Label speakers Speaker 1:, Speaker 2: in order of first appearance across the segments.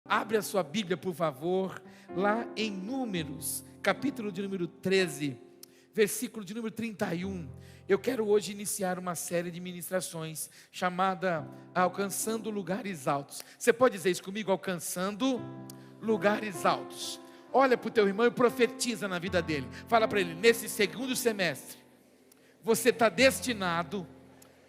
Speaker 1: Abre a sua Bíblia, por favor, lá em Números, capítulo de número 13, versículo de número 31. Eu quero hoje iniciar uma série de ministrações chamada Alcançando Lugares Altos. Você pode dizer isso comigo? Alcançando Lugares Altos. Olha para o teu irmão e profetiza na vida dele. Fala para ele: nesse segundo semestre, você está destinado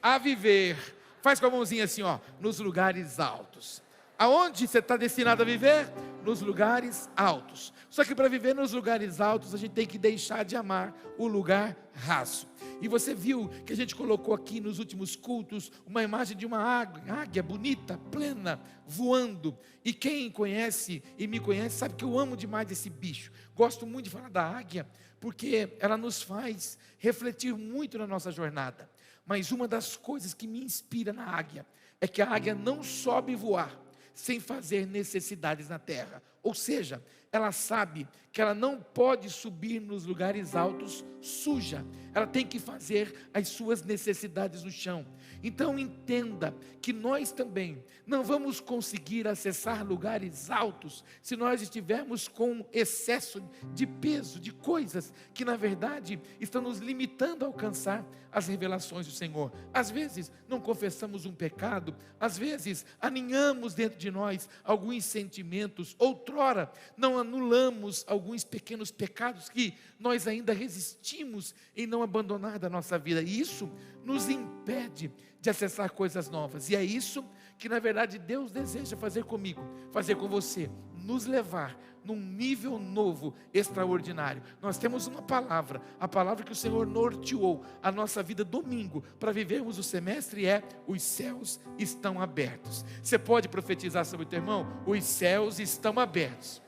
Speaker 1: a viver, faz com a mãozinha assim, ó, nos lugares altos. Aonde você está destinado a viver? Nos lugares altos. Só que para viver nos lugares altos, a gente tem que deixar de amar o lugar raso. E você viu que a gente colocou aqui nos últimos cultos uma imagem de uma águia bonita, plena, voando. E quem conhece e me conhece sabe que eu amo demais esse bicho. Gosto muito de falar da águia, porque ela nos faz refletir muito na nossa jornada. Mas uma das coisas que me inspira na águia é que a águia não sobe voar sem fazer necessidades na terra. Ou seja, ela sabe que ela não pode subir nos lugares altos suja. Ela tem que fazer as suas necessidades no chão. Então entenda que nós também não vamos conseguir acessar lugares altos se nós estivermos com excesso de peso, de coisas que na verdade estão nos limitando a alcançar as revelações do Senhor. Às vezes não confessamos um pecado, às vezes aninhamos dentro de nós alguns sentimentos, outrora não anulamos alguns pequenos pecados que nós ainda resistimos em não abandonar da nossa vida, e isso nos impede de acessar coisas novas. E é isso que na verdade Deus deseja fazer comigo, fazer com você, nos levar num nível novo, extraordinário. Nós temos uma palavra, a palavra que o Senhor norteou a nossa vida domingo, para vivermos o semestre é: os céus estão abertos. Você pode profetizar sobre o teu irmão? Os céus estão abertos.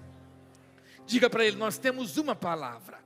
Speaker 1: Diga para ele: nós temos uma palavra.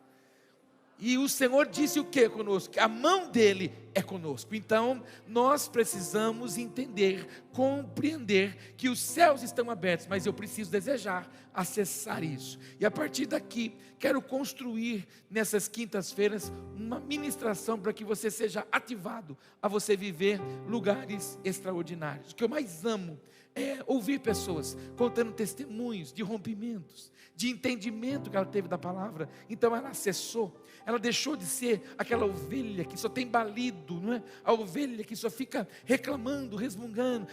Speaker 1: E o Senhor disse o que conosco? Que a mão dele é conosco. Então nós precisamos entender, compreender que os céus estão abertos, mas eu preciso desejar acessar isso. E a partir daqui quero construir nessas quintas-feiras uma ministração para que você seja ativado a você viver lugares extraordinários. O que eu mais amo é ouvir pessoas contando testemunhos de rompimentos, de entendimento que ela teve da palavra. Então ela acessou, ela deixou de ser aquela ovelha que só tem balido, não é? A ovelha que só fica reclamando, resmungando,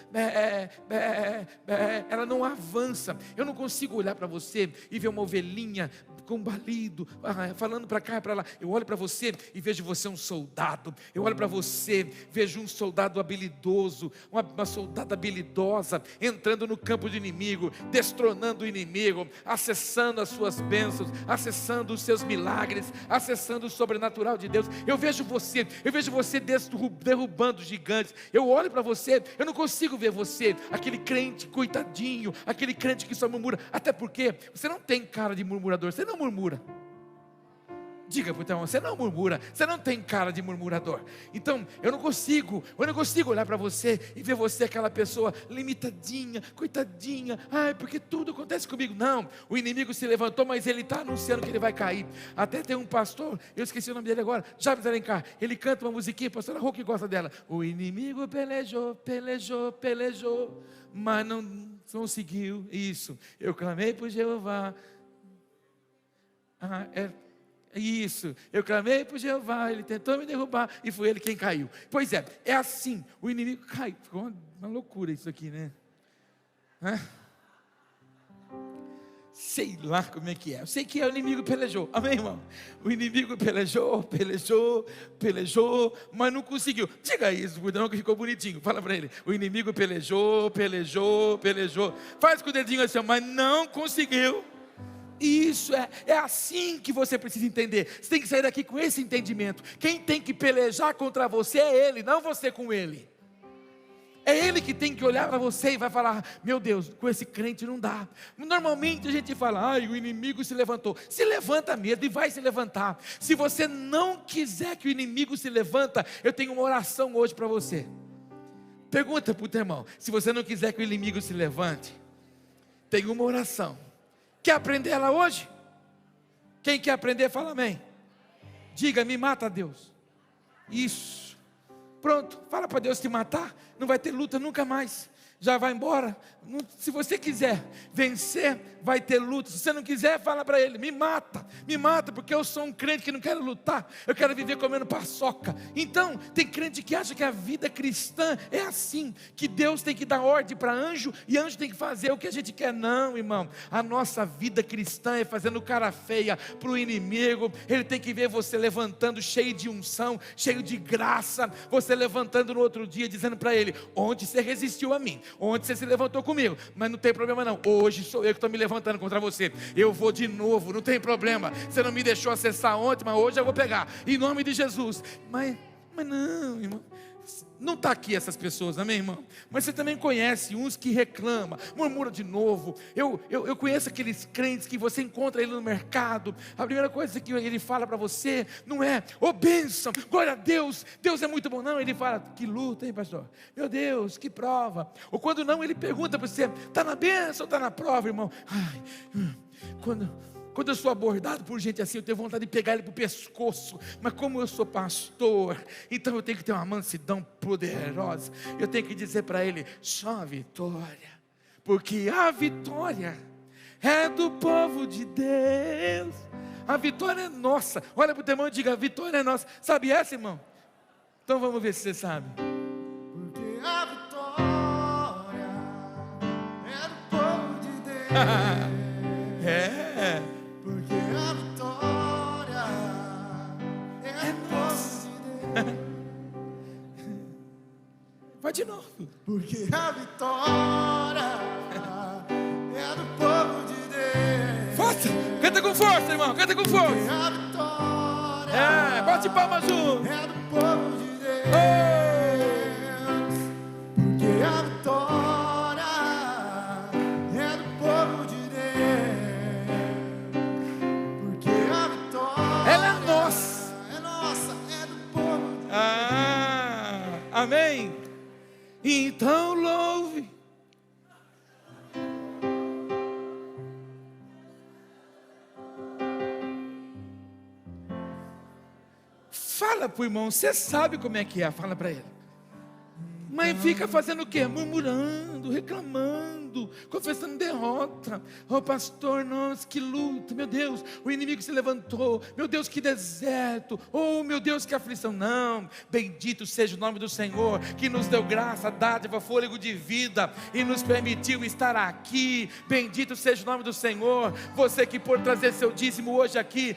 Speaker 1: ela não avança. Eu não consigo olhar para você e ver uma ovelhinha com balido, falando para cá e para lá. Eu olho para você e vejo você um soldado. Eu olho para você, vejo um soldado habilidoso, uma soldada habilidosa, entrando no campo do inimigo, destronando o inimigo, acessando as suas bênçãos, acessando os seus milagres, acessando o sobrenatural de Deus. Eu vejo você derrubando gigantes. Eu olho para você, eu não consigo ver você, aquele crente coitadinho, aquele crente que só murmura, até porque você não tem cara de murmurador, você não murmura. Diga para o teu irmão: você não murmura, você não tem cara de murmurador. Então eu não consigo olhar para você e ver você aquela pessoa limitadinha, coitadinha, porque tudo acontece comigo. Não, o inimigo se levantou, mas ele está anunciando que ele vai cair. Até tem um pastor, eu esqueci o nome dele agora, Jabes Alencar, ele canta uma musiquinha, pastor Rô que gosta dela: o inimigo pelejou, mas não conseguiu. Isso, eu clamei por Jeová. Isso, eu clamei por Jeová, ele tentou me derrubar e foi ele quem caiu. Pois é assim, o inimigo cai. Ficou uma loucura isso aqui, né? Sei lá como é que é. Eu sei que o inimigo pelejou, amém, irmão? O inimigo pelejou, mas não conseguiu. Diga isso, não, que ficou bonitinho. Fala para ele: o inimigo pelejou. Faz com o dedinho assim, mas não conseguiu. Isso é assim que você precisa entender. Você tem que sair daqui com esse entendimento. Quem tem que pelejar contra você é ele, não você com ele. É ele que tem que olhar para você e vai falar: meu Deus, com esse crente não dá. Normalmente a gente fala: o inimigo se levantou. Se levanta mesmo e vai se levantar. Se você não quiser que o inimigo se levanta, eu tenho uma oração hoje para você. Pergunta para o teu irmão: se você não quiser que o inimigo se levante, tem uma oração. Quer aprender ela hoje? Quem quer aprender, fala amém. Diga: me mata, Deus. Isso. Pronto, fala para Deus te matar, não vai ter luta nunca mais. já vai embora. Se você quiser vencer, vai ter luta. Se você não quiser, fala para ele: me mata, porque eu sou um crente que não quero lutar, eu quero viver comendo paçoca. Então, tem crente que acha que a vida cristã é assim, que Deus tem que dar ordem para anjo, e anjo tem que fazer o que a gente quer. Não, irmão, a nossa vida cristã é fazendo cara feia para o inimigo. Ele tem que ver você levantando cheio de unção, cheio de graça, você levantando no outro dia, dizendo para ele: ontem você resistiu a mim, ontem você se levantou comigo, mas não tem problema não, hoje sou eu que estou me levantando contra você, eu vou de novo, não tem problema, você não me deixou acessar ontem, mas hoje eu vou pegar, em nome de Jesus. Mas não, irmão, não está aqui essas pessoas, amém, irmão? Mas você também conhece uns que reclamam, murmuram de novo. Eu conheço aqueles crentes que você encontra ele no mercado. A primeira coisa que ele fala para você não é: ô bênção, glória a Deus, Deus é muito bom. Não, ele fala: que luta, hein, pastor? Meu Deus, que prova. Ou quando não, ele pergunta para você: está na bênção ou está na prova, irmão? Quando eu sou abordado por gente assim, eu tenho vontade de pegar ele para o pescoço. Mas como eu sou pastor, então eu tenho que ter uma mansidão poderosa. Eu tenho que dizer para ele: só a vitória, porque a vitória é do povo de Deus. A vitória é nossa. Olha para o teu irmão e diga: a vitória é nossa. Sabe essa, irmão? Então vamos ver se você sabe.
Speaker 2: Porque a vitória é do povo de Deus.
Speaker 1: É.
Speaker 2: Porque a vitória é do povo de Deus.
Speaker 1: Vai de novo.
Speaker 2: Porque a vitória é do povo de Deus.
Speaker 1: Força! Canta com força, irmão, canta com força.
Speaker 2: Porque a vitória
Speaker 1: Bate palmas junto.
Speaker 2: é do povo de Deus.
Speaker 1: Oh!
Speaker 2: Porque a vitória é do povo de Deus. Porque a vitória
Speaker 1: Ela é nossa.
Speaker 2: é nossa, é do povo de Deus.
Speaker 1: Amém. Então louve. Fala para o irmão, você sabe como é que é, fala para ele. Mas fica fazendo o quê? Murmurando, reclamando, confessando derrota. Oh pastor, nossa, que luta, meu Deus, o inimigo se levantou, meu Deus, que deserto, oh meu Deus, que aflição. Não, bendito seja o nome do Senhor, que nos deu graça, dádiva, fôlego de vida, e nos permitiu estar aqui. Bendito seja o nome do Senhor. Você que por trazer seu dízimo hoje aqui,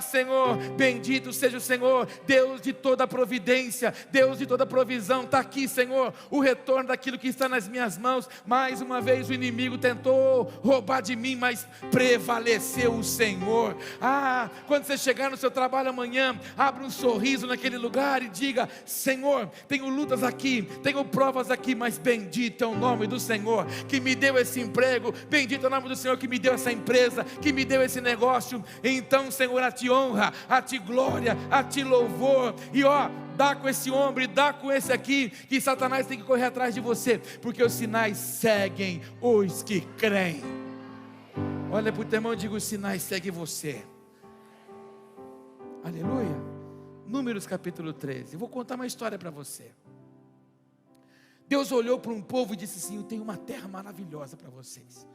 Speaker 1: Senhor, bendito seja o Senhor, Deus de toda providência, Deus de toda provisão, está aqui, Senhor, o retorno daquilo que está nas minhas mãos. Mais uma vez o inimigo tentou roubar de mim, mas prevaleceu o Senhor. Quando você chegar no seu trabalho amanhã, abra um sorriso naquele lugar e diga: Senhor, tenho lutas aqui, tenho provas aqui, mas bendito é o nome do Senhor que me deu esse emprego, bendito é o nome do Senhor que me deu essa empresa, que me deu esse negócio. Então, Senhor, a ti honra, a ti glória, a ti louvor. E dá com esse ombro e dá com esse aqui, que Satanás tem que correr atrás de você, porque os sinais seguem os que creem. Olha para o teu irmão e diga: os sinais seguem você. Aleluia. Números capítulo 13. Eu vou contar uma história para você. Deus olhou para um povo e disse assim: eu tenho uma terra maravilhosa para vocês.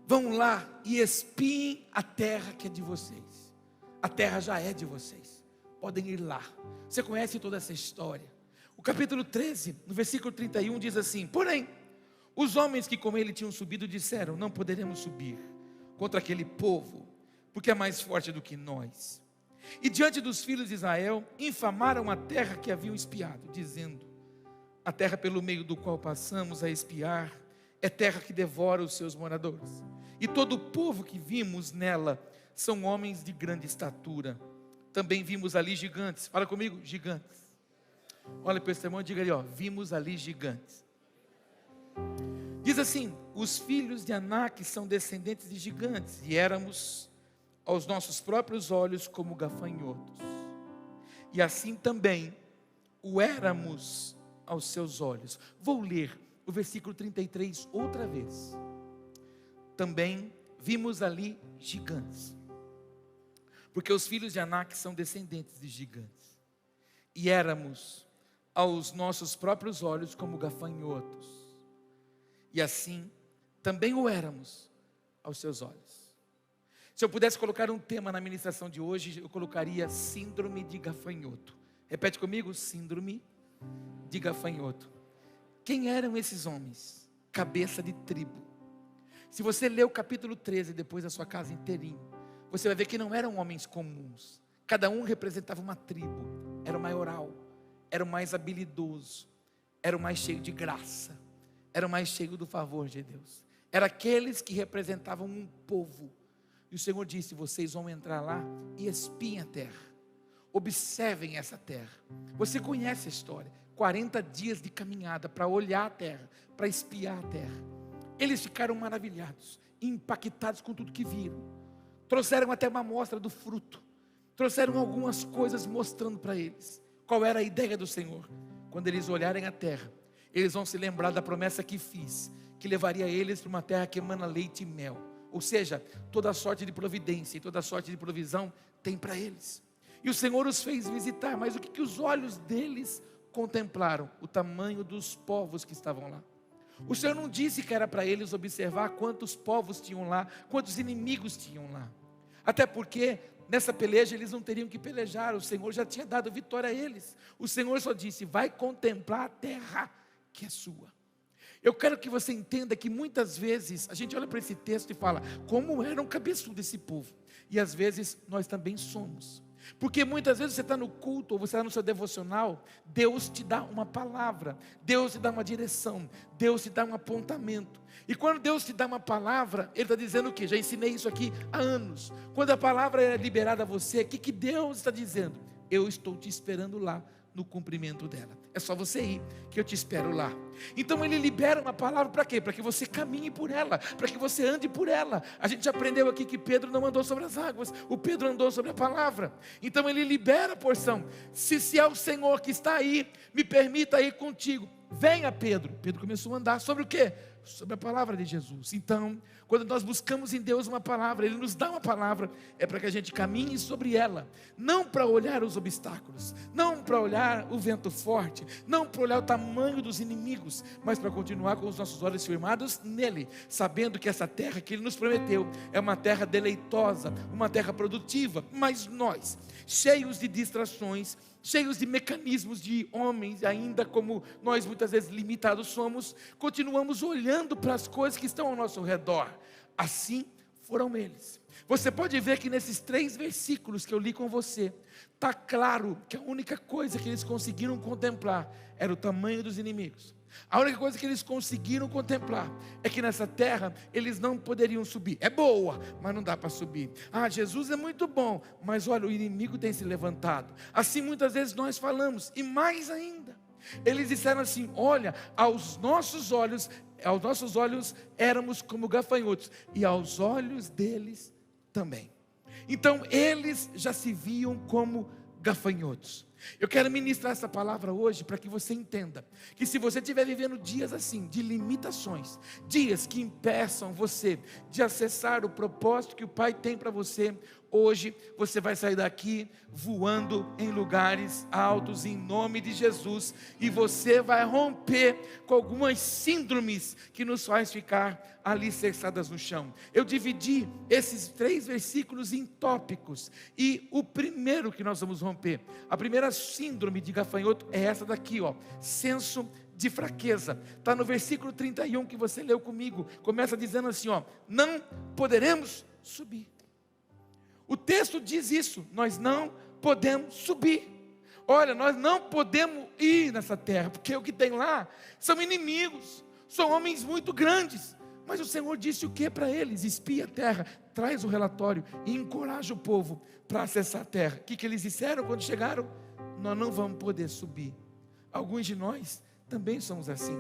Speaker 1: Vão lá e espiem a terra que é de vocês. A terra já é de vocês. Podem ir lá. Você conhece toda essa história. O capítulo 13, no versículo 31 diz assim: porém, os homens que com ele tinham subido disseram: não poderemos subir contra aquele povo, porque é mais forte do que nós. E diante dos filhos de Israel, infamaram a terra que haviam espiado, dizendo: a terra pelo meio do qual passamos a espiar é terra que devora os seus moradores. E todo o povo que vimos nela são homens de grande estatura. Também vimos ali gigantes. Fala comigo, gigantes. Olha para esse irmão e diga ali, vimos ali gigantes. Diz assim: os filhos de Anak são descendentes de gigantes, e éramos aos nossos próprios olhos como gafanhotos. E assim também o éramos aos seus olhos. Vou ler o versículo 33 outra vez. Também vimos ali gigantes. Porque os filhos de Anak são descendentes de gigantes. E éramos aos nossos próprios olhos como gafanhotos. e assim também o éramos aos seus olhos. Se eu pudesse colocar um tema na ministração de hoje, eu colocaria síndrome de gafanhoto. Repete comigo, síndrome de gafanhoto. Quem eram esses homens? Cabeça de tribo. Se você ler o capítulo 13, depois da sua casa inteirinho, você vai ver que não eram homens comuns. Cada um representava uma tribo. Era o maioral, era o mais habilidoso, era o mais cheio de graça, era o mais cheio do favor de Deus. Era aqueles que representavam um povo. E o Senhor disse: vocês vão entrar lá e espiem a terra. Observem essa terra. Você conhece a história. 40 dias de caminhada para olhar a terra, para espiar a terra. Eles ficaram maravilhados, impactados com tudo que viram. Trouxeram até uma amostra do fruto. Trouxeram algumas coisas mostrando para eles qual era a ideia do Senhor. Quando eles olharem a terra, eles vão se lembrar da promessa que fiz, que levaria eles para uma terra que emana leite e mel. Ou seja, toda sorte de providência e toda sorte de provisão tem para eles. E o Senhor os fez visitar, mas o que os olhos deles contemplaram? O tamanho dos povos que estavam lá. O Senhor não disse que era para eles observar quantos povos tinham lá, quantos inimigos tinham lá. Até porque nessa peleja eles não teriam que pelejar, o Senhor já tinha dado vitória a eles. O Senhor só disse: vai contemplar a terra que é sua. Eu quero que você entenda que muitas vezes a gente olha para esse texto e fala: como era um cabeçudo esse povo? E às vezes nós também somos. Porque muitas vezes você está no culto, ou você está no seu devocional, Deus te dá uma palavra, Deus te dá uma direção, Deus te dá um apontamento. E quando Deus te dá uma palavra, Ele está dizendo o quê? Já ensinei isso aqui há anos. Quando a palavra é liberada a você, o que Deus está dizendo? Eu estou te esperando lá no cumprimento dela. É só você ir, que eu te espero lá. Então Ele libera uma palavra para quê? Para que você caminhe por ela, para que você ande por ela. A gente aprendeu aqui que Pedro não andou sobre as águas, o Pedro andou sobre a palavra. Então Ele libera a porção. Se é o Senhor que está aí, me permita ir contigo. Venha, Pedro. Pedro começou a andar sobre o quê? Sobre a palavra de Jesus. Então, quando nós buscamos em Deus uma palavra, Ele nos dá uma palavra, é para que a gente caminhe sobre ela, não para olhar os obstáculos, não para olhar o vento forte, não para olhar o tamanho dos inimigos, mas para continuar com os nossos olhos firmados nele, sabendo que essa terra que Ele nos prometeu é uma terra deleitosa, uma terra produtiva. Mas nós, cheios de distrações, cheios de mecanismos de homens, ainda como nós muitas vezes limitados somos, continuamos olhando para as coisas que estão ao nosso redor. Assim foram eles. Você pode ver que nesses 3 versículos que eu li com você, está claro que a única coisa que eles conseguiram contemplar era o tamanho dos inimigos. A única coisa que eles conseguiram contemplar é que nessa terra eles não poderiam subir. É boa, mas não dá para subir. Ah, Jesus é muito bom, mas olha, o inimigo tem se levantado. Assim muitas vezes nós falamos, e mais ainda. Eles disseram assim: olha, aos nossos olhos éramos como gafanhotos, e aos olhos deles também. Então eles já se viam como gafanhotos. Eu quero ministrar essa palavra hoje para que você entenda que se você estiver vivendo dias assim, de limitações, dias que impeçam você de acessar o propósito que o Pai tem para você, hoje você vai sair daqui voando em lugares altos em nome de Jesus, e você vai romper com algumas síndromes que nos faz ficar alicerçadas no chão. Eu dividi esses 3 versículos em tópicos, e o primeiro que nós vamos romper, a primeira síndrome de gafanhoto é essa daqui, ó, senso de fraqueza. Está no versículo 31 que você leu comigo. Começa dizendo assim, ó: não poderemos subir. O texto diz isso, nós não podemos subir. Olha, nós não podemos ir nessa terra, porque o que tem lá são inimigos, são homens muito grandes. Mas o Senhor disse o que para eles? Espia a terra, traz o relatório e encoraja o povo para acessar a terra. O que eles disseram quando chegaram? Nós não vamos poder subir. Alguns de nós também somos assim.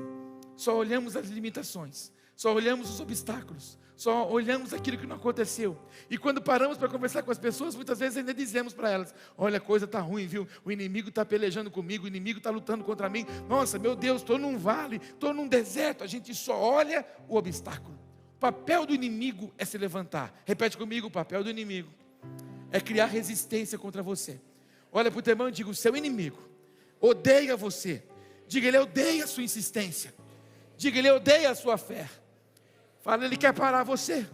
Speaker 1: Só olhamos as limitações, só olhamos os obstáculos, só olhamos aquilo que não aconteceu. E quando paramos para conversar com as pessoas, muitas vezes ainda dizemos para elas: olha, a coisa está ruim, viu? O inimigo está pelejando comigo, o inimigo está lutando contra mim. Nossa, meu Deus, estou num vale, estou num deserto. A gente só olha o obstáculo. O papel do inimigo é se levantar. Repete comigo: o papel do inimigo é criar resistência contra você. Olha para o teu irmão e diga: o seu inimigo odeia você. Diga: ele odeia a sua insistência. Diga, ele odeia a sua fé. Fala, ele quer parar você.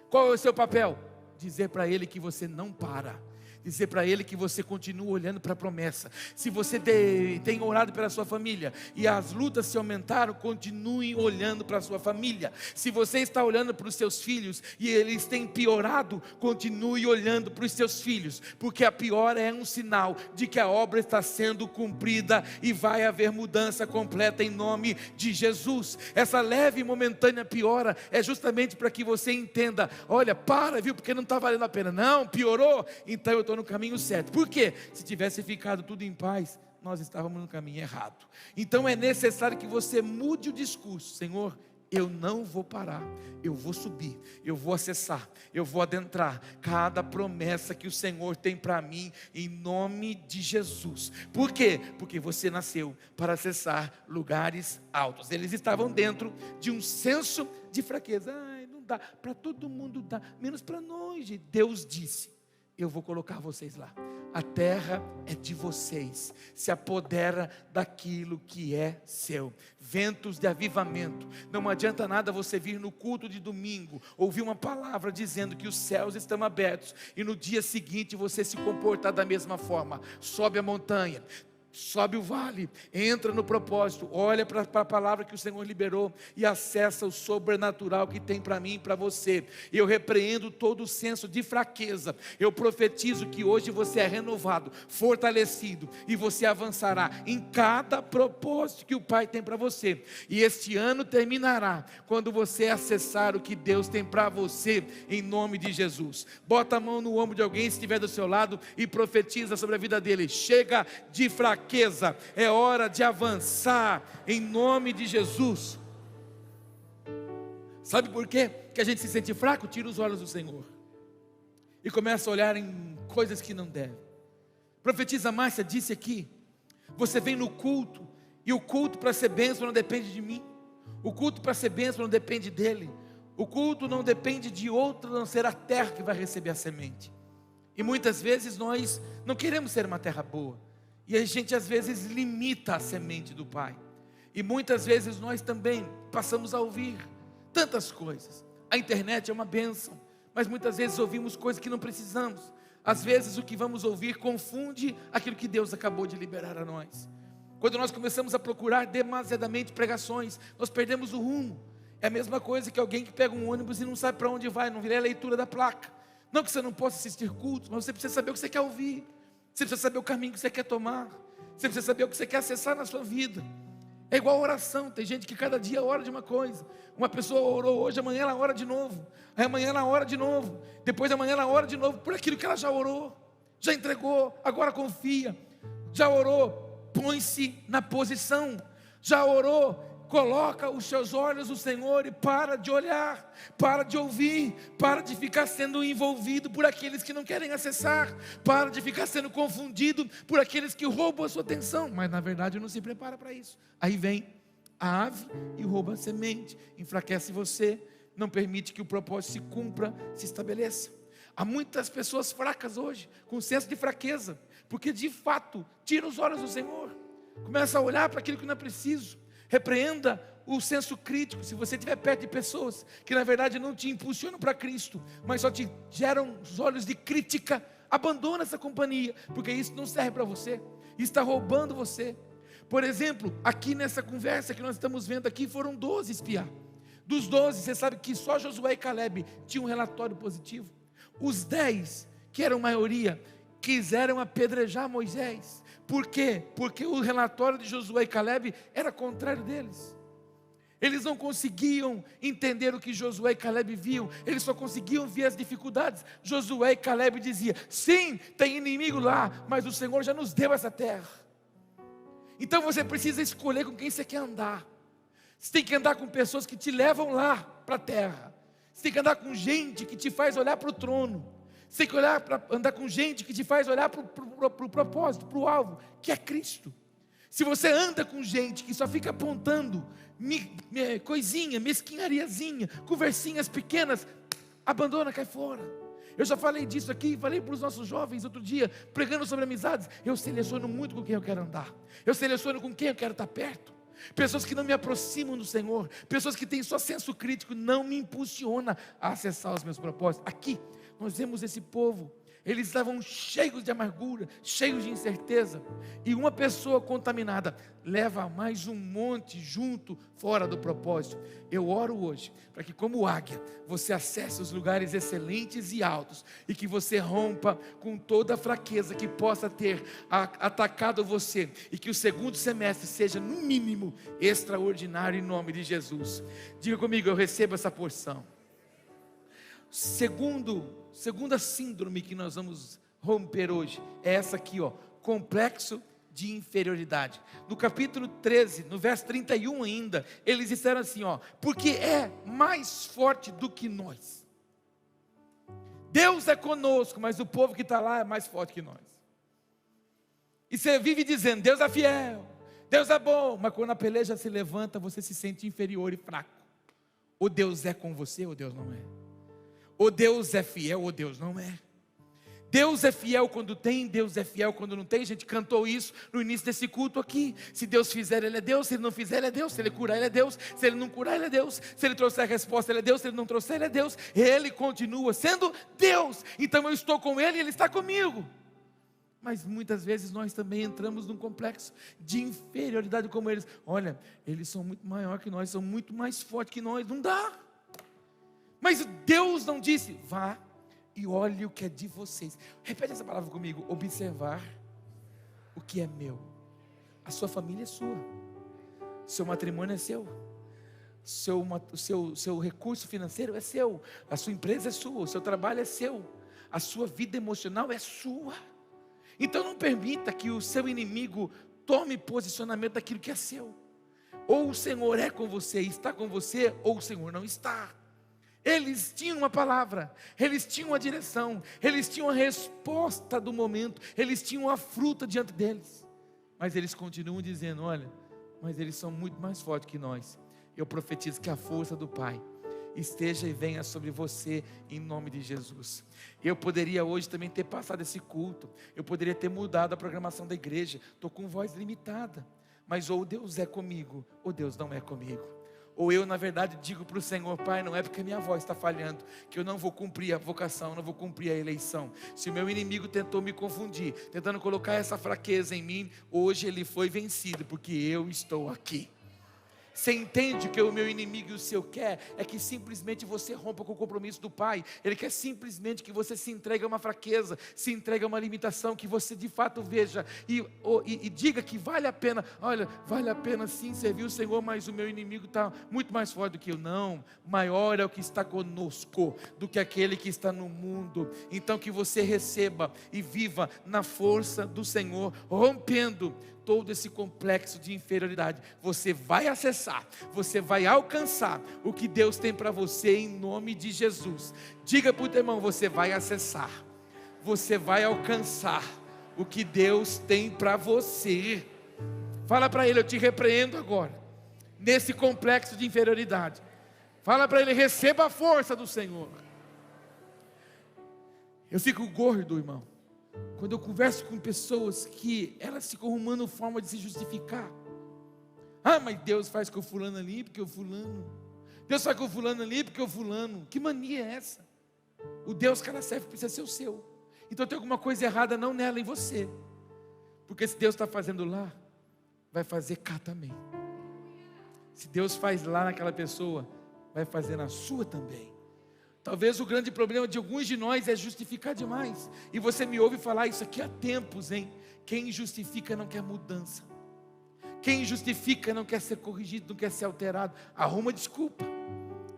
Speaker 1: Qual é o seu papel? Dizer para ele que você não para. Dizer para ele que você continua olhando para a promessa. Se você tem orado pela sua família e as lutas se aumentaram, continue olhando para a sua família. Se você está olhando para os seus filhos e eles têm piorado, continue olhando para os seus filhos, porque a piora é um sinal de que a obra está sendo cumprida e vai haver mudança completa em nome de Jesus. Essa leve e momentânea piora é justamente para que você entenda, olha, para, viu, porque não está valendo a pena. Não, piorou, então eu estou no caminho certo. Por quê? Se tivesse ficado tudo em paz, nós estávamos no caminho errado. Então é necessário que você mude o discurso. Senhor, eu não vou parar, eu vou subir, eu vou acessar, eu vou adentrar cada promessa que o Senhor tem para mim, em nome de Jesus. Por quê? Porque você nasceu para acessar lugares altos. Eles estavam dentro de um senso de fraqueza. Ai, não dá, para todo mundo dá, menos para nós. Deus disse, eu vou colocar vocês lá. A terra é de vocês. Se apodera daquilo que é seu. Ventos de avivamento. Não adianta nada você vir no culto de domingo, ouvir uma palavra dizendo que os céus estão abertos, e no dia seguinte você se comportar da mesma forma. Sobe a montanha, sobe o vale, entra no propósito, olha para a palavra que o Senhor liberou e acessa o sobrenatural que tem para mim e para você. Eu repreendo todo o senso de fraqueza. Eu profetizo que hoje você é renovado, fortalecido, e você avançará em cada propósito que o Pai tem para você. E este ano terminará quando você acessar o que Deus tem para você, em nome de Jesus. Bota a mão no ombro de alguém, se estiver do seu lado, e profetiza sobre a vida dele. Chega de fraqueza, é hora de avançar em nome de Jesus. Sabe por quê que a gente se sente fraco? Tira os olhos do Senhor e começa a olhar em coisas que não deve. Profetisa Márcia disse aqui, você vem no culto, e o culto para ser bênção não depende de mim, o culto para ser bênção não depende dele, o culto não depende de outro, a não ser a terra que vai receber a semente. E muitas vezes nós não queremos ser uma terra boa, e a gente às vezes limita a semente do Pai. E muitas vezes nós também passamos a ouvir tantas coisas. A internet é uma bênção, mas muitas vezes ouvimos coisas que não precisamos. Às vezes o que vamos ouvir confunde aquilo que Deus acabou de liberar a nós. Quando nós começamos a procurar demasiadamente pregações, nós perdemos o rumo. É a mesma coisa que alguém que pega um ônibus e não sabe para onde vai, não vê a leitura da placa. Não que você não possa assistir cultos, mas você precisa saber o que você quer ouvir. Você precisa saber o caminho que você quer tomar. Você precisa saber o que você quer acessar na sua vida. É igual a oração. Tem gente que cada dia ora de uma coisa. Uma pessoa orou hoje, amanhã ela ora de novo. Aí amanhã ela ora de novo. Depois amanhã ela ora de novo por aquilo que ela já orou, já entregou, agora confia. Já orou, põe-se na posição. Já orou, coloca os seus olhos no Senhor e para de olhar, para de ouvir, para de ficar sendo envolvido por aqueles que não querem acessar, para de ficar sendo confundido por aqueles que roubam a sua atenção, mas na verdade não se prepara para isso. Aí vem a ave e rouba a semente, enfraquece você, não permite que o propósito se cumpra, se estabeleça. Há muitas pessoas fracas hoje, com senso de fraqueza, porque de fato tira os olhos do Senhor, começa a olhar para aquilo que não é preciso. Repreenda o senso crítico. Se você estiver perto de pessoas que na verdade não te impulsionam para Cristo, mas só te geram os olhos de crítica, abandona essa companhia, porque isso não serve para você, isso está roubando você. Por exemplo, aqui nessa conversa que nós estamos vendo aqui, foram 12 espiar. Dos 12, você sabe que só Josué e Calebe tinham um relatório positivo. Os 10, que eram maioria, quiseram apedrejar Moisés. Por quê? Porque o relatório de Josué e Calebe era contrário deles. Eles não conseguiam entender o que Josué e Calebe viam, eles só conseguiam ver as dificuldades. Josué e Calebe diziam, sim, tem inimigo lá, mas o Senhor já nos deu essa terra. Então você precisa escolher com quem você quer andar. Você tem que andar com pessoas que te levam lá para a terra. Você tem que andar com gente que te faz olhar para o trono. Você tem que andar com gente que te faz olhar para o propósito, para o alvo, que é Cristo. Se você anda com gente que só fica apontando coisinha, mesquinhariazinha, conversinhas pequenas, abandona, cai fora. Eu já falei disso aqui, falei para os nossos jovens outro dia, pregando sobre amizades. Eu seleciono muito com quem eu quero andar, eu seleciono com quem eu quero estar perto. pessoas que não me aproximam do Senhor, pessoas que têm só senso crítico, não me impulsiona a acessar os meus propósitos. Aqui nós vemos esse povo, eles estavam cheios de amargura, cheios de incerteza, e uma pessoa contaminada leva mais um monte junto, fora do propósito. Eu oro hoje, para que como águia, você acesse os lugares excelentes e altos, e que você rompa com toda a fraqueza que possa ter atacado você, e que o segundo semestre seja no mínimo extraordinário, em nome de Jesus. Diga comigo, eu recebo essa porção. Segunda síndrome que nós vamos romper hoje é essa aqui, complexo de inferioridade. No capítulo 13, no verso 31 ainda, eles disseram assim, porque é mais forte do que nós. Deus é conosco, mas o povo que está lá é mais forte que nós. E você vive dizendo, Deus é fiel, Deus é bom, mas quando a peleja se levanta, você se sente inferior e fraco. Ou Deus é com você, ou Deus não é. Ou Deus é fiel, ou Deus não é. Deus é fiel quando tem, Deus é fiel quando não tem. A gente cantou isso no início desse culto aqui. Se Deus fizer, Ele é Deus. Se Ele não fizer, Ele é Deus. Se Ele curar, Ele é Deus. Se Ele não curar, Ele é Deus. Se Ele trouxer a resposta, Ele é Deus. Se Ele não trouxer, Ele é Deus. Ele continua sendo Deus. Então eu estou com Ele e Ele está comigo. Mas muitas vezes nós também entramos num complexo de inferioridade como eles. Olha, eles são muito maior que nós, são muito mais fortes que nós. Não dá. Mas Deus não disse, vá e olhe o que é de vocês. Repete essa palavra comigo, observar o que é meu. A sua família é sua, seu matrimônio é seu, seu recurso financeiro é seu, a sua empresa é sua, o seu trabalho é seu, a sua vida emocional é sua. Então não permita que o seu inimigo tome posicionamento daquilo que é seu. Ou o Senhor é com você, está com você, ou o Senhor não está. Eles tinham uma palavra, eles tinham uma direção, eles tinham a resposta do momento, eles tinham a fruta diante deles. Mas eles continuam dizendo, olha, mas eles são muito mais fortes que nós. Eu profetizo que a força do Pai esteja e venha sobre você em nome de Jesus. Eu poderia hoje também ter passado esse culto, eu poderia ter mudado a programação da igreja, estou com voz limitada, mas ou Deus é comigo, ou Deus não é comigo. Ou eu, na verdade, digo para o Senhor, Pai, não é porque a minha voz está falhando, que eu não vou cumprir a vocação, não vou cumprir a eleição. Se o meu inimigo tentou me confundir, tentando colocar essa fraqueza em mim, hoje ele foi vencido, porque eu estou aqui. Você entende que o meu inimigo e o seu quer é que simplesmente você rompa com o compromisso do Pai. Ele quer simplesmente que você se entregue a uma fraqueza, se entregue a uma limitação, que você de fato veja e diga que vale a pena. Olha, vale a pena sim servir o Senhor, mas o meu inimigo está muito mais forte do que eu. Não, maior é o que está conosco do que aquele que está no mundo. Então que você receba e viva na força do Senhor, rompendo todo esse complexo de inferioridade. Você vai acessar, você vai alcançar o que Deus tem para você em nome de Jesus. Diga para o teu irmão, você vai acessar, você vai alcançar o que Deus tem para você. Fala para ele, eu te repreendo agora, nesse complexo de inferioridade. Fala para ele, receba a força do Senhor. Eu fico gordo, irmão, quando eu converso com pessoas que elas ficam arrumando forma de se justificar. Ah, mas Deus faz com o fulano ali, porque o fulano. Deus faz com o fulano ali, porque o fulano. Que mania é essa? O Deus que ela serve precisa ser o seu. Então tem alguma coisa errada não nela, em você. Porque se Deus está fazendo lá, vai fazer cá também. Se Deus faz lá naquela pessoa, vai fazer na sua também. Talvez o grande problema de alguns de nós é justificar demais. E você me ouve falar isso aqui há tempos, hein? Quem justifica não quer mudança. Quem justifica não quer ser corrigido, não quer ser alterado. Arruma desculpa.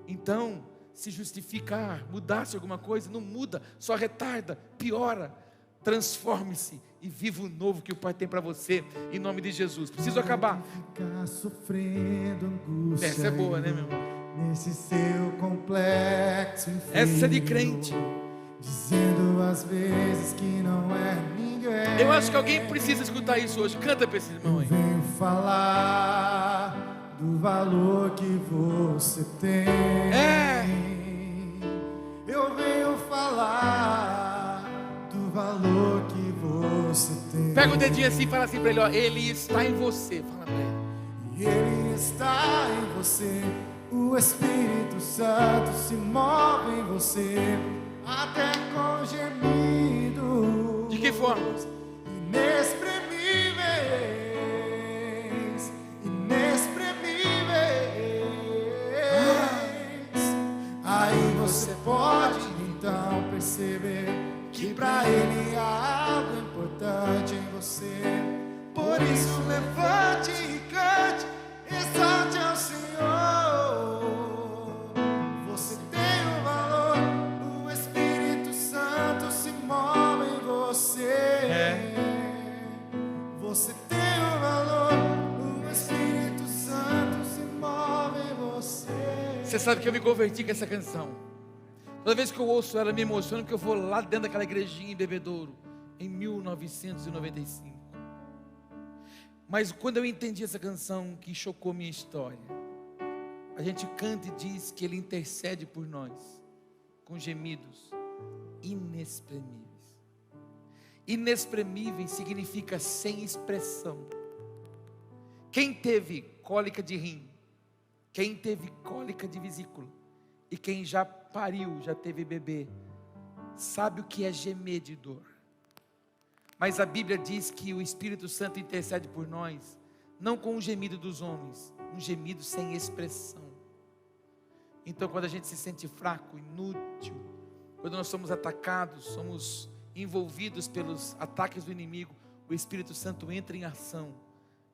Speaker 1: Então, se justificar, mudar-se alguma coisa, não muda, só retarda, piora. Transforme-se e viva o novo que o Pai tem para você, em nome de Jesus. Preciso acabar.
Speaker 2: Ficar sofrendo angústia.
Speaker 1: Essa é boa, né, meu irmão?
Speaker 2: Nesse seu complexo inferno,
Speaker 1: essa é de crente.
Speaker 2: Dizendo às vezes que não é ninguém.
Speaker 1: Eu acho que alguém precisa escutar isso hoje. Canta para esse irmão aí.
Speaker 2: Venho falar do valor que você tem. Eu venho falar do valor que você tem.
Speaker 1: Pega o dedinho assim e fala assim para ele, ó, ele está em você. Fala para ele.
Speaker 2: e Ele está em você. O Espírito Santo se move em você, até com gemidos.
Speaker 1: De que forma?
Speaker 2: Inexprimíveis, inexprimíveis. Aí você pode então perceber que pra Ele há algo importante em você. Por isso levante e cante, exalte ao Senhor. Você tem um valor, o Espírito Santo se move em você. Você tem um valor, o Espírito Santo se move em você.
Speaker 1: Você sabe que eu me converti com essa canção. Toda vez que eu ouço ela, me emociona, porque eu vou lá dentro daquela igrejinha em Bebedouro, em 1995. Mas quando eu entendi essa canção, que chocou minha história, a gente canta e diz que Ele intercede por nós, com gemidos inexprimíveis. Inexprimíveis significa sem expressão. Quem teve cólica de rim, quem teve cólica de vesícula, e quem já pariu, já teve bebê, sabe o que é gemer de dor. Mas a Bíblia diz que o Espírito Santo intercede por nós, não com o gemido dos homens, um gemido sem expressão. Então quando a gente se sente fraco, inútil, quando nós somos atacados, somos envolvidos pelos ataques do inimigo, o Espírito Santo entra em ação,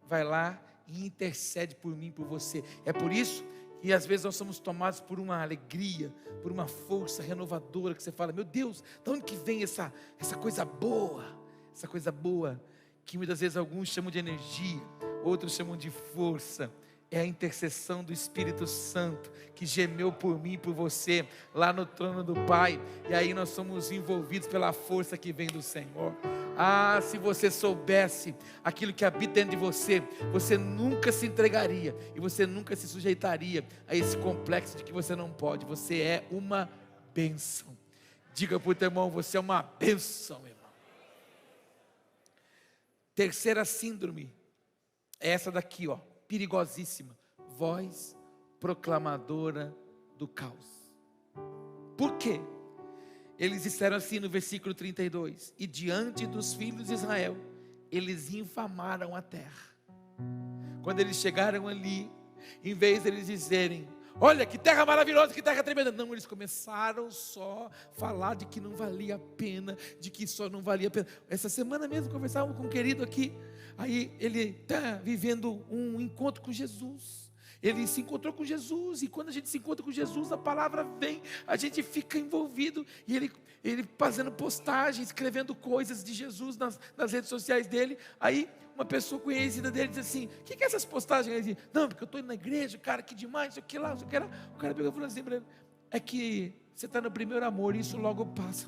Speaker 1: vai lá e intercede por mim, por você. É por isso que às vezes nós somos tomados por uma alegria, por uma força renovadora, que você fala, meu Deus, de onde que vem essa coisa boa? Essa coisa boa, que muitas vezes alguns chamam de energia, outros chamam de força. É a intercessão do Espírito Santo, que gemeu por mim e por você, lá no trono do Pai. E aí nós somos envolvidos pela força que vem do Senhor. Ah, se você soubesse aquilo que habita dentro de você, você nunca se entregaria, e você nunca se sujeitaria a esse complexo de que você não pode. Você é uma bênção. Diga para o teu irmão, você é uma bênção, irmão. Terceira síndrome é essa daqui, ó, perigosíssima. Voz proclamadora do caos. Por quê? Eles disseram assim no versículo 32: e diante dos filhos de Israel, eles infamaram a terra. Quando eles chegaram ali, em vez de eles dizerem, olha que terra maravilhosa, que terra tremenda, não, eles começaram só a falar de que não valia a pena, de que só não valia a pena. Essa semana mesmo conversávamos com um querido aqui, aí ele está vivendo um encontro com Jesus. Ele se encontrou com Jesus, e quando a gente se encontra com Jesus, a palavra vem, a gente fica envolvido, e ele fazendo postagens, escrevendo coisas de Jesus nas redes sociais dele. Aí uma pessoa conhecida dele diz assim, o que é essas postagens? Ele diz, não, porque eu estou indo na igreja, cara, que demais, isso aqui lá, isso aqui lá. O cara pegou e falou assim para ele, é que você está no primeiro amor, e isso logo passa.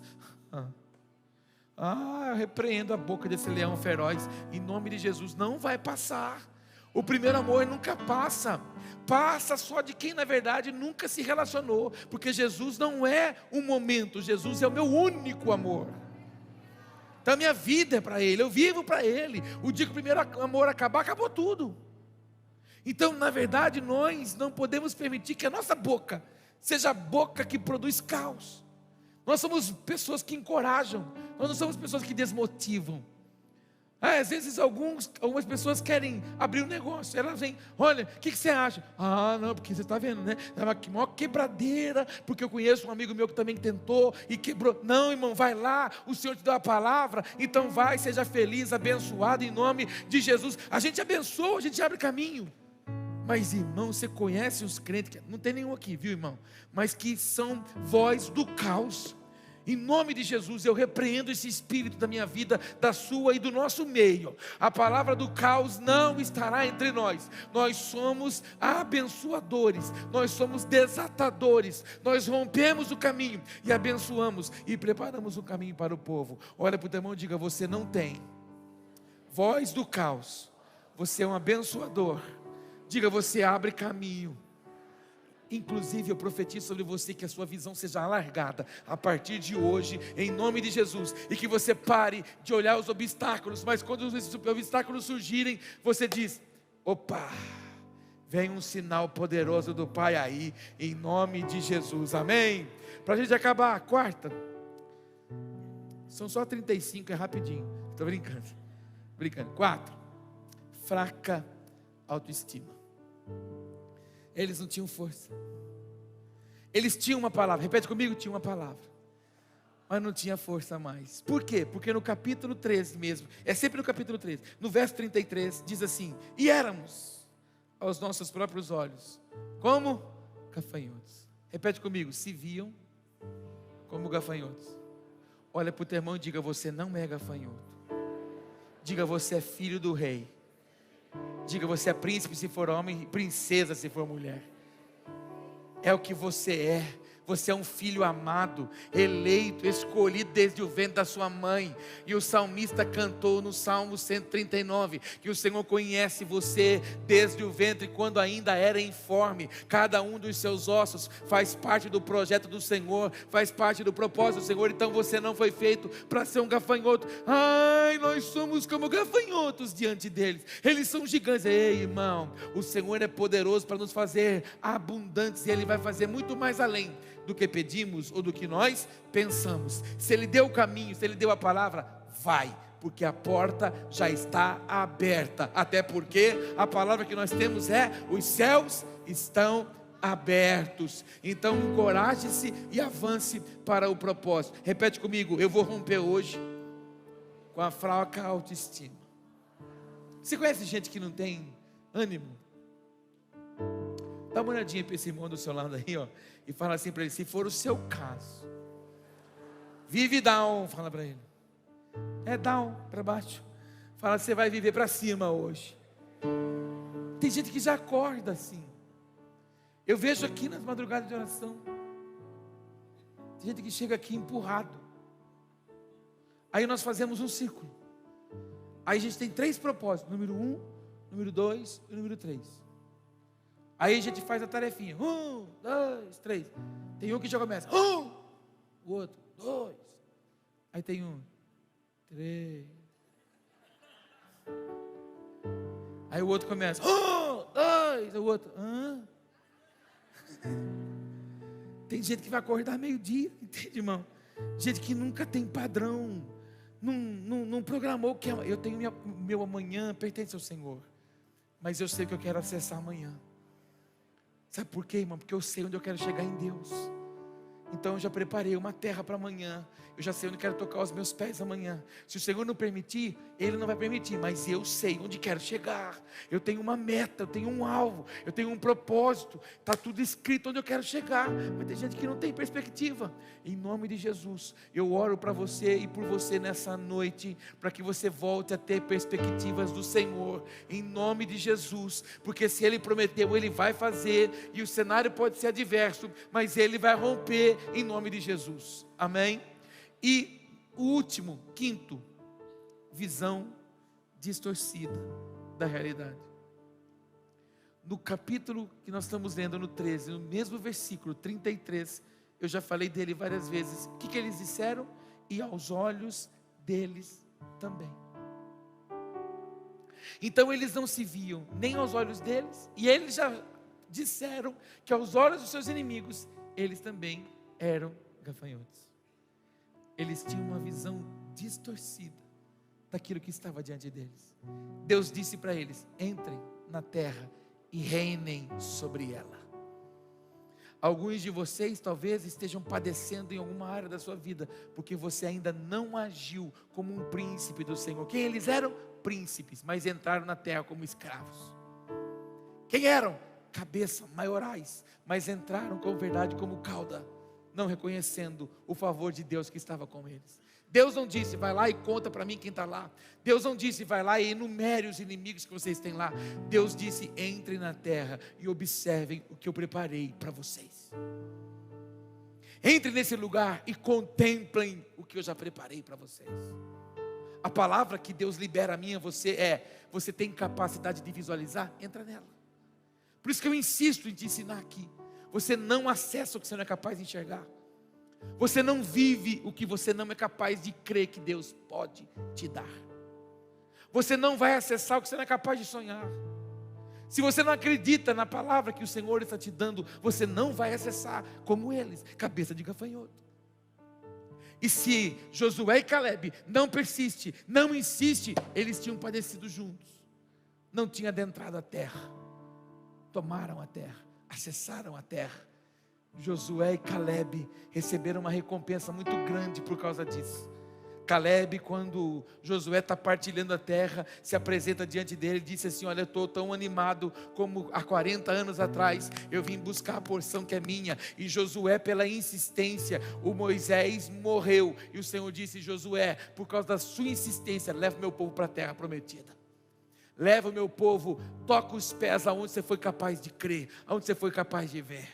Speaker 1: Eu repreendo a boca desse leão feroz, em nome de Jesus, não vai passar. O primeiro amor nunca passa. Passa só de quem na verdade nunca se relacionou, porque Jesus não é um momento, Jesus é o meu único amor. Então a minha vida é para Ele, eu vivo para Ele. O dia que o primeiro amor acabar, acabou tudo. Então na verdade nós não podemos permitir que a nossa boca seja a boca que produz caos. Nós somos pessoas que encorajam, nós não somos pessoas que desmotivam. Às vezes algumas pessoas querem abrir um negócio, elas vêm, olha, o que você acha? Não, porque você está vendo, né? É uma maior quebradeira, porque eu conheço um amigo meu que também tentou e quebrou. Não, irmão, vai lá, o Senhor te deu a palavra, então vai, seja feliz, abençoado em nome de Jesus. A gente abençoa, a gente abre caminho. Mas irmão, você conhece os crentes, não tem nenhum aqui, viu irmão? Mas que são voz do caos. Em nome de Jesus, eu repreendo esse espírito da minha vida, da sua e do nosso meio. A palavra do caos não estará entre nós. Nós somos abençoadores, nós somos desatadores. Nós rompemos o caminho e abençoamos e preparamos o caminho para o povo. Olha para o teu irmão e diga, você não tem voz do caos, você é um abençoador. Diga, você abre caminho. Inclusive eu profetizo sobre você que a sua visão seja alargada a partir de hoje, em nome de Jesus, e que você pare de olhar os obstáculos, mas quando os obstáculos surgirem, você diz, opa, Vem um sinal poderoso do Pai aí, em nome de Jesus, amém? Para a gente acabar, a quarta. São só 35, é rapidinho. Estou brincando. 4. Fraca autoestima. Eles não tinham força. Eles tinham uma palavra, repete comigo, tinha uma palavra, mas não tinha força mais. Por quê? Porque no capítulo 13 mesmo, é sempre no capítulo 13, no verso 33, diz assim: e éramos aos nossos próprios olhos como gafanhotos. Repete comigo, se viam como gafanhotos. Olha para o teu irmão e diga: você não é gafanhoto. Diga: você é filho do rei. Diga: você é príncipe se for homem e princesa se for mulher. É o que você é. Você é um filho amado, eleito, escolhido desde o ventre da sua mãe. E o salmista cantou no Salmo 139 que o Senhor conhece você desde o ventre, quando ainda era informe. Cada um dos seus ossos faz parte do projeto do Senhor, faz parte do propósito do Senhor. Então você não foi feito para ser um gafanhoto. Ai, nós somos como gafanhotos diante deles. Eles são gigantes. Ei, irmão, o Senhor é poderoso para nos fazer abundantes, e Ele vai fazer muito mais além do que pedimos ou do que nós pensamos. Se Ele deu o caminho, se Ele deu a palavra, vai, porque a porta já está aberta. Até porque a palavra que nós temos é: os céus estão abertos. Então encoraje-se e avance para o propósito. Repete comigo: eu vou romper hoje com a fraca autoestima. Você conhece gente que não tem ânimo? Dá uma olhadinha para esse irmão do seu lado aí, ó, e fala assim para ele: se for o seu caso, vive down, fala para ele. É down, para baixo. Fala: você vai viver para cima hoje. Tem gente que já acorda assim. Eu vejo aqui nas madrugadas de oração, tem gente que chega aqui empurrado. Aí nós fazemos um círculo. Aí a gente tem 3 propósitos: número 1, número 2 e número 3. Aí a gente faz a tarefinha: 1, 2, 3. Tem um que já começa 1, o outro 2. Aí tem 1, 3. Aí o outro começa 1, 2. O outro Tem gente que vai acordar meio-dia, entende, irmão? Gente que nunca tem padrão, não programou o que é. Eu tenho meu amanhã pertence ao Senhor, mas eu sei que eu quero acessar amanhã. Sabe por quê, irmão? Porque eu sei onde eu quero chegar em Deus. Então eu já preparei uma terra para amanhã. Eu já sei onde quero tocar os meus pés amanhã. Se o Senhor não permitir, Ele não vai permitir, mas eu sei onde quero chegar. Eu tenho uma meta, eu tenho um alvo, eu tenho um propósito. Está tudo escrito onde eu quero chegar. Mas tem gente que não tem perspectiva. Em nome de Jesus, eu oro para você e por você nessa noite, para que você volte a ter perspectivas do Senhor, em nome de Jesus. Porque se Ele prometeu, Ele vai fazer. E o cenário pode ser adverso, mas Ele vai romper em nome de Jesus, amém? E o último, 5º, visão distorcida da realidade. No capítulo que nós estamos lendo, no 13, no mesmo versículo 33, eu já falei dele várias vezes. O que eles disseram? E aos olhos deles também. Então eles não se viam nem aos olhos deles, e eles já disseram que aos olhos dos seus inimigos, eles também eram gafanhotos. Eles tinham uma visão distorcida daquilo que estava diante deles. Deus disse para eles: entrem na terra e reinem sobre ela. Alguns de vocês talvez estejam padecendo em alguma área da sua vida, porque você ainda não agiu como um príncipe do Senhor. Quem eles eram? Príncipes, mas entraram na terra como escravos. Quem eram? Cabeça, maiorais, mas entraram com verdade como cauda, não reconhecendo o favor de Deus que estava com eles. Deus não disse: vai lá e conta para mim quem está lá. Deus não disse: vai lá e enumere os inimigos que vocês têm lá. Deus disse: entrem na terra e observem o que eu preparei para vocês. Entrem nesse lugar e contemplem o que eu já preparei para vocês. A palavra que Deus libera a mim e a você é: você tem capacidade de visualizar? Entra nela. Por isso que eu insisto em te ensinar aqui. Você não acessa o que você não é capaz de enxergar. Você não vive o que você não é capaz de crer que Deus pode te dar. Você não vai acessar o que você não é capaz de sonhar. Se você não acredita na palavra que o Senhor está te dando, você não vai acessar como eles, cabeça de gafanhoto. E se Josué e Caleb não persistem, não insistem, eles tinham padecido juntos. Não tinham adentrado a terra. Tomaram a terra, acessaram a terra. Josué e Caleb receberam uma recompensa muito grande por causa disso. Caleb, quando Josué está partilhando a terra, se apresenta diante dele e disse assim: olha, eu estou tão animado como há 40 anos atrás, eu vim buscar a porção que é minha. E Josué, pela insistência, o Moisés morreu, e o Senhor disse: Josué, por causa da sua insistência, leva o meu povo para a terra prometida. Leva o meu povo, toca os pés aonde você foi capaz de crer, aonde você foi capaz de ver.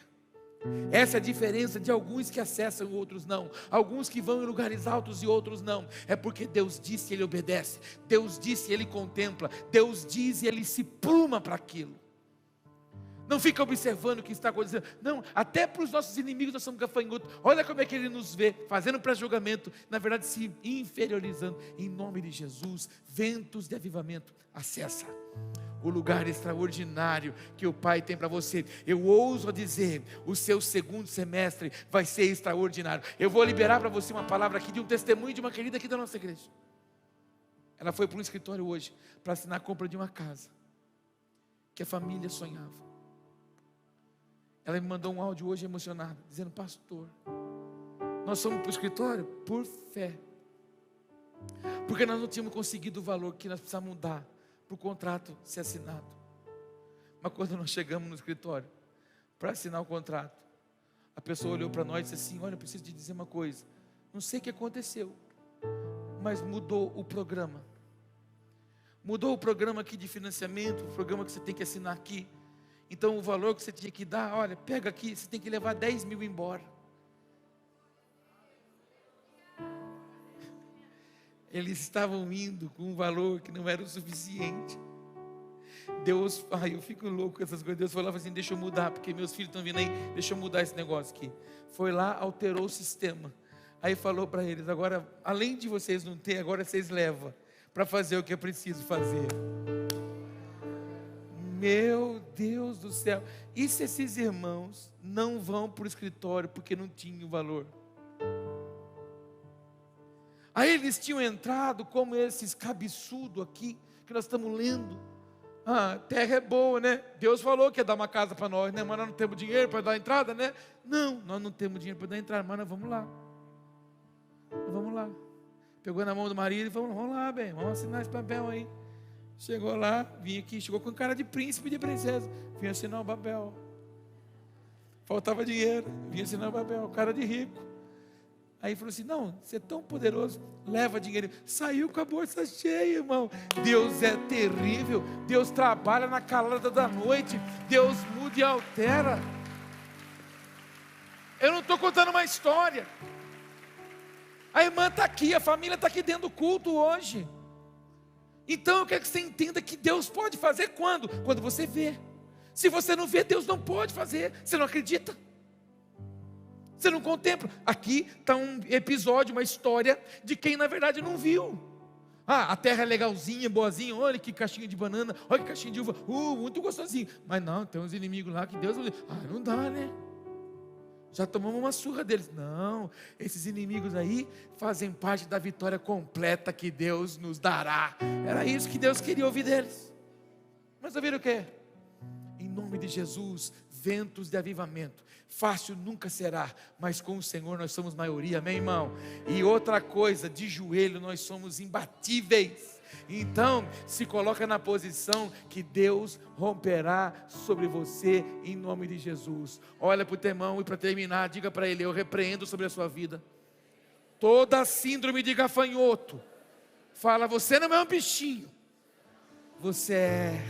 Speaker 1: Essa é a diferença de alguns que acessam e outros não. Alguns que vão em lugares altos e outros não. É porque Deus disse e Ele obedece. Deus disse e Ele contempla. Deus diz e Ele se pluma para aquilo. Não fica observando o que está acontecendo. Não, até para os nossos inimigos nós somos gafanhotos. Olha como é que Ele nos vê, fazendo pré-julgamento, na verdade se inferiorizando. Em nome de Jesus, ventos de avivamento, acessa o lugar extraordinário que o Pai tem para você. Eu ouso dizer, o seu segundo semestre vai ser extraordinário. Eu vou liberar para você uma palavra aqui de um testemunho de uma querida aqui da nossa igreja. Ela foi para um escritório hoje para assinar a compra de uma casa que a família sonhava. Ela me mandou um áudio hoje emocionado, dizendo: pastor, nós fomos para o escritório por fé, porque nós não tínhamos conseguido o valor que nós precisávamos dar para o contrato ser assinado. Mas quando nós chegamos no escritório para assinar o contrato, a pessoa olhou para nós e disse assim: olha, eu preciso te dizer uma coisa, não sei o que aconteceu, mas mudou o programa. Mudou o programa aqui de financiamento, o programa que você tem que assinar aqui. Então o valor que você tinha que dar, olha, pega aqui, você tem que levar 10 mil embora. Eles estavam indo com um valor que não era o suficiente. Deus, eu fico louco com essas coisas. Deus falava assim: deixa eu mudar, porque meus filhos estão vindo aí, deixa eu mudar esse negócio aqui. Foi lá, alterou o sistema. Aí falou para eles: agora, além de vocês não ter, agora vocês levam para fazer o que é preciso fazer. Meu Deus do céu. E se esses irmãos não vão para o escritório porque não tinham valor? Aí eles tinham entrado como esses cabeçudos aqui, que nós estamos lendo. A terra é boa, né? Deus falou que ia dar uma casa para nós, né? Mas nós não temos dinheiro para dar entrada, né? Não, nós não temos dinheiro para dar entrada, mas nós vamos lá. Vamos lá. Pegou na mão do marido e falou: vamos lá, bem, vamos assinar esse papel aí. Chegou lá, vinha aqui, chegou com cara de príncipe e de princesa. Vinha assinar o papel. Faltava dinheiro, vinha assinar o papel, cara de rico. Aí falou assim: não, você é tão poderoso, leva dinheiro. Saiu com a bolsa cheia, irmão. Deus é terrível. Deus trabalha na calada da noite. Deus muda e altera. Eu não estou contando uma história. A irmã está aqui, a família está aqui dentro do culto hoje. Então eu quero que você entenda que Deus pode fazer quando? Quando você vê. Se você não vê, Deus não pode fazer. Você não acredita? Você não contempla. Aqui está um episódio, uma história de quem na verdade não viu. A terra é legalzinha, boazinha. Olha que caixinha de banana, olha que caixinha de uva. Muito gostosinho. Mas não, tem uns inimigos lá que Deus... não dá, né? Já tomamos uma surra deles. Não, esses inimigos aí fazem parte da vitória completa que Deus nos dará. Era isso que Deus queria ouvir deles. Mas ouviram o quê? Em nome de Jesus, ventos de avivamento. Fácil nunca será, mas com o Senhor nós somos maioria, amém, irmão? E outra coisa, de joelho nós somos imbatíveis. Então, se coloca na posição que Deus romperá sobre você em nome de Jesus. Olha para o teu irmão e para terminar, diga para ele: eu repreendo sobre a sua vida toda síndrome de gafanhoto. Fala: você não é um bichinho, você é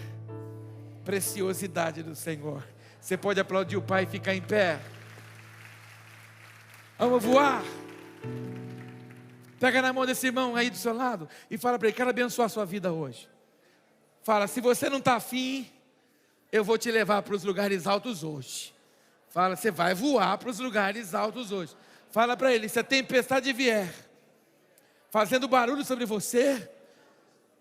Speaker 1: preciosidade do Senhor. Você pode aplaudir o Pai e ficar em pé. Vamos voar. Pega na mão desse irmão aí do seu lado e fala para ele: quero abençoar a sua vida hoje. Fala: se você não está afim, eu vou te levar para os lugares altos hoje. Fala: você vai voar para os lugares altos hoje. Fala para ele: se a tempestade vier fazendo barulho sobre você,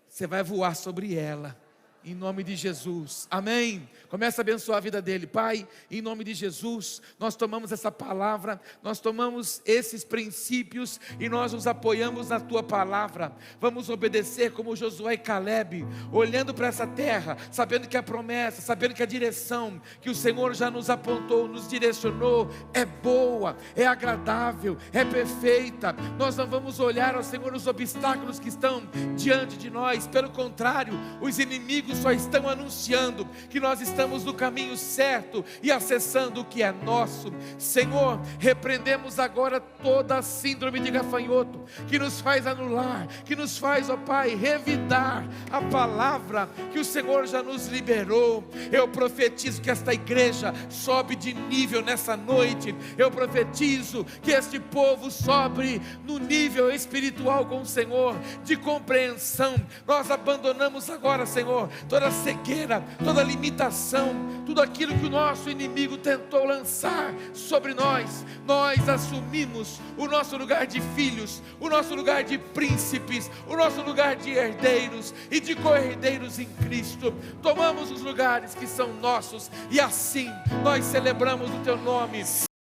Speaker 1: você vai voar sobre ela. Em nome de Jesus, amém. Começa a abençoar a vida dele. Pai, em nome de Jesus, nós tomamos essa palavra, nós tomamos esses princípios e nós nos apoiamos na tua palavra. Vamos obedecer como Josué e Caleb, olhando para essa terra, sabendo que a promessa, sabendo que a direção que o Senhor já nos apontou, nos direcionou, é boa, é agradável, é perfeita. Nós não vamos olhar ao Senhor os obstáculos que estão diante de nós, pelo contrário, os inimigos só estão anunciando que nós estamos no caminho certo e acessando o que é nosso. Senhor, repreendemos agora toda a síndrome de gafanhoto que nos faz anular, que nos faz, ó Pai, revidar a palavra que o Senhor já nos liberou. Eu profetizo que esta igreja sobe de nível nessa noite. Eu profetizo que este povo sobe no nível espiritual com o Senhor, de compreensão. Nós abandonamos agora, Senhor, toda cegueira, toda limitação, tudo aquilo que o nosso inimigo tentou lançar sobre nós. Nós assumimos o nosso lugar de filhos, o nosso lugar de príncipes, o nosso lugar de herdeiros e de co-herdeiros em Cristo. Tomamos os lugares que são nossos e assim nós celebramos o teu nome.